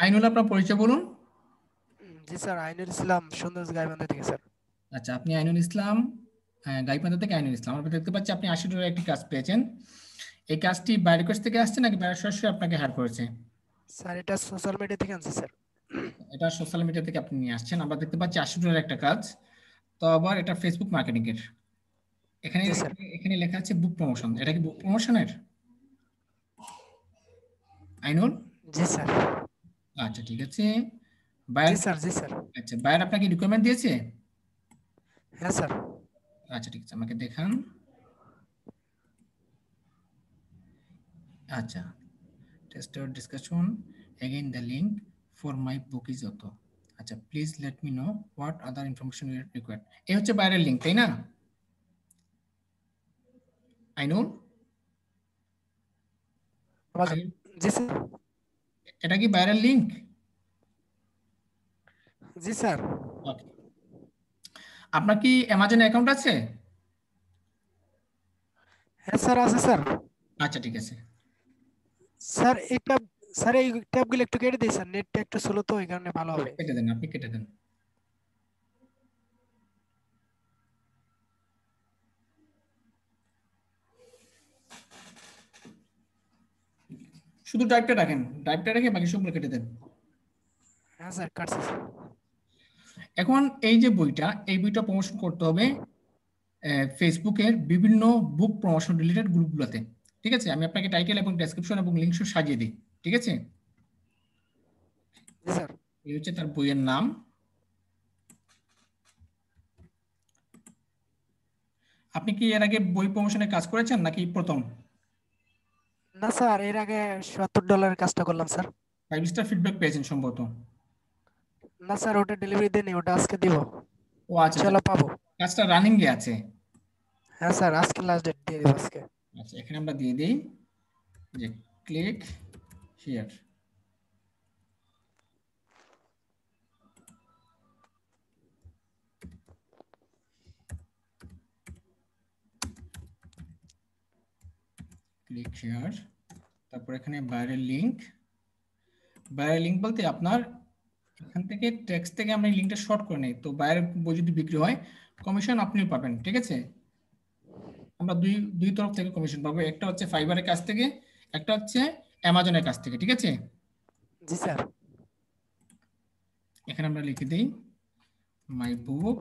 আইনুল, আপনার পরিচয় বলুন। জি স্যার, আইনুল ইসলাম, সৌন্দর্য গাইবান্ধা থেকে স্যার। আচ্ছা, আপনি আইনুল ইসলাম, গাইবান্ধা থেকে আইনুল ইসলাম। আমরা দেখতে পাচ্ছি আপনি $80 একটি কাজ পেয়েছেন। এই কাজটি বাই রিকোয়েস্ট থেকে আসছে নাকি বাইরে সরাসরি আপনাকে হায়ার করেছে? স্যার এটা সোশ্যাল মিডিয়া থেকে আনছি স্যার। এটা সোশ্যাল মিডিয়া থেকে আপনি নিয়ে আসছেন। আমরা দেখতে পাচ্ছি $80 একটা কাজ, তো আবার এটা ফেসবুক মার্কেটিং এর। এখানে জি স্যার। এখানে লেখা আছে বুক প্রমোশন। এটা কি বুক প্রমোশনের আইনুল? জি স্যার। আচ্ছা, ঠিক আছে। জি বায়ার স্যার। জি স্যার। আচ্ছা, বায়ার আপনাকে রিকোয়ারমেন্ট দিয়েছে? হ্যাঁ স্যার। আচ্ছা, ঠিক আছে, আমাকে দেখান। আচ্ছা, tester discussion again the link for my book is auto. আচ্ছা, please let me know what other information you required. এই হচ্ছে বাইরের লিঙ্ক, তাই না আইনুল? আওয়াজ- আই- জি স্যার। এটা কি বাইরের লিঙ্ক? জি স্যার। ওকে। আপনার কি অ্যামাজন অ্যাকাউন্ট আছে? হ্যাঁ স্যার, আছে স্যার। আচ্ছা, ঠিক আছে। স্যার এটা, স্যার এই ট্যাবগুলো একটু কেটে দিই স্যার, নেটটা একটু স্লো তো, এই কারণে ভালো হবে। কেটে দেন, আপনি কেটে দেন। শুধু টাইপটা রাখেন, টাইপটা রেখে বাকি সবগুলো কেটে দেন। হ্যাঁ স্যার, কাটছি স্যার। এখন এই যে বইটা, এই বইটা প্রমোশন করতে হবে ফেসবুকের বিভিন্ন বুক প্রমোশন রিলেটেড গ্রুপগুলোতে। ঠিক আছে, আমি আপনাকে টাইটেল এবং ডেসক্রিপশন এবং লিঙ্ক সাজিয়ে দিই। ঠিক আছে, জি স্যার। এই হচ্ছে তার বইয়ের নাম। আপনি কি এর আগে বই প্রমোশনে কাজ করেছেন নাকি প্রথম? না স্যার, এর আগে $70 কাজটা করলাম স্যার। 5 স্টার ফিডব্যাক পেয়েছেন সম্ভবত। না স্যার, ওটা ডেলিভারি দেয়নি, ওটা আজকে দিব। ও আচ্ছা, আচ্ছা, ইনশাল্লাহ পাবো। কাজটা রানিং এ আছে। হ্যাঁ স্যার, আজকে লাস্ট ডেট দিয়ে দিব আজকে। আচ্ছা, এখানে আমরা দিয়ে দিই যে ক্লিক হিয়ার। ক্লিক হিয়ার, তারপর এখানে বাইরের লিংক। বাইরের লিংক বলতে আপনার এখান থেকে টেক্সট থেকে আমরা এই লিঙ্কটা শর্ট করে নেই, তো বাইরের বই যদি বিক্রি হয় কমিশন আপনিও পাবেন। ঠিক আছে, আমরা দুই দুই তরফ থেকে কমিশন পাবো, একটা হচ্ছে ফাইবারের কাছ থেকে, একটা হচ্ছে অ্যামাজনের কাছ থেকে। ঠিক আছে, জি স্যার। এখানে আমরা লিখে দিই মাই বুক,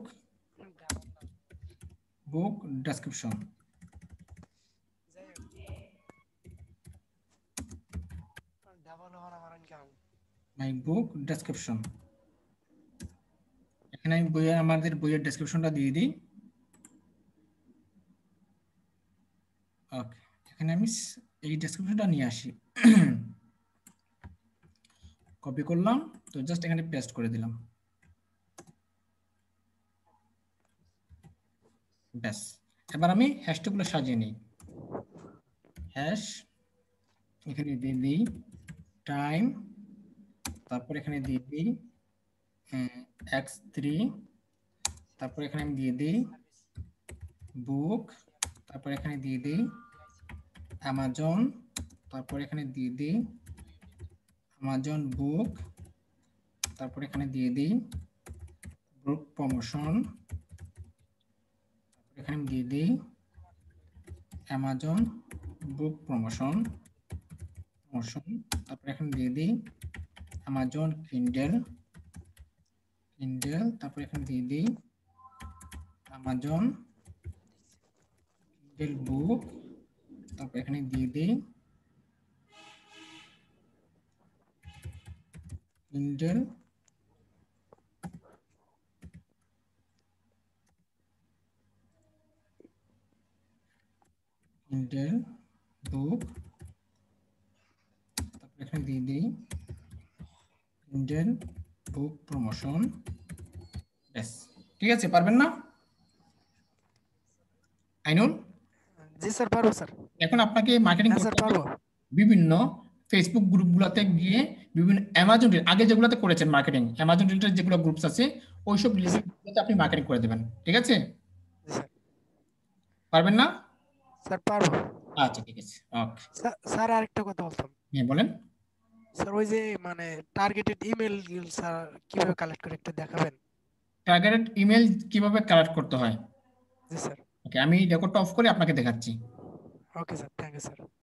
বুক ডেসক্রিপশন। মাই বুক ডেসক্রিপশন, এখানে আমি বইয়ের আমাদের বইয়ের ডেসক্রিপশনটা দিয়ে দিই। ওকে, এখানে আমি এই ডেসক্রিপশনটা নিয়ে আসি। কপি করলাম, তো জাস্ট এখানে পেস্ট করে দিলাম। ব্যাস, এবার আমি হ্যাশট্যাগুলো সাজিয়ে নিই। হ্যাশ, এখানে দিয়ে দিই টাইম, তারপর এখানে দিয়ে দিই x3, তারপর এখানে আমি দিয়ে দিই বুক, তারপর এখানে দিয়ে দিই অ্যামাজন, তারপর এখানে দিয়ে দিই অ্যামাজন বুক, তারপর এখানে দিয়ে দিই বুক প্রমোশন, এখানে আমি দিয়ে দিই অ্যামাজন বুক প্রমোশন প্রমোশন, তারপর এখানে দিয়ে দিই অ্যামাজন কিন্ডেল কিন্ডেল, তারপর এখানে দিয়ে দিই অ্যামাজন কিন্ডেল বুক, তারপর এখানে দিয়ে দিই কিন্ডেল কিন্ডেল বুক, তারপর এখানে দিয়ে দিই কিন্ডেল বুক প্রমোশন। ব্যাস, ঠিক আছে, পারবেন না আইনুল? জি স্যার, পারবো স্যার। এখন আপনাকে মার্কেটিং হ্যাঁ স্যার, করতে হবে পারবো। বিভিন্ন ফেসবুক গ্রুপগুলোতে গিয়ে, বিভিন্ন অ্যামাজন আগে যেগুলোতে করেছেন মার্কেটিং, অ্যামাজন রিলেটেড যেগুলো গ্রুপস আছে ওইসব জি রিলেটেড স্যার। গ্রুপগুলোতে আপনি মার্কেটিং করে দেবেন। ঠিক আছে, জি স্যার। পারবেন না? স্যার পারবো। আচ্ছা, ঠিক আছে, ওকে। স্যার আরেকটা কথা বলতাম। হ্যাঁ, বলেন। স্যার ওই যে মানে টার্গেটেড ইমেল স্যার কিভাবে কালেক্ট করে একটু দেখাবেন? টার্গেটেড ইমেল কিভাবে কালেক্ট করতে হয়? জি স্যার। ওকে, আমি রেকর্ডটা অফ করে আপনাকে দেখাচ্ছি। Okay sir, thank you sir.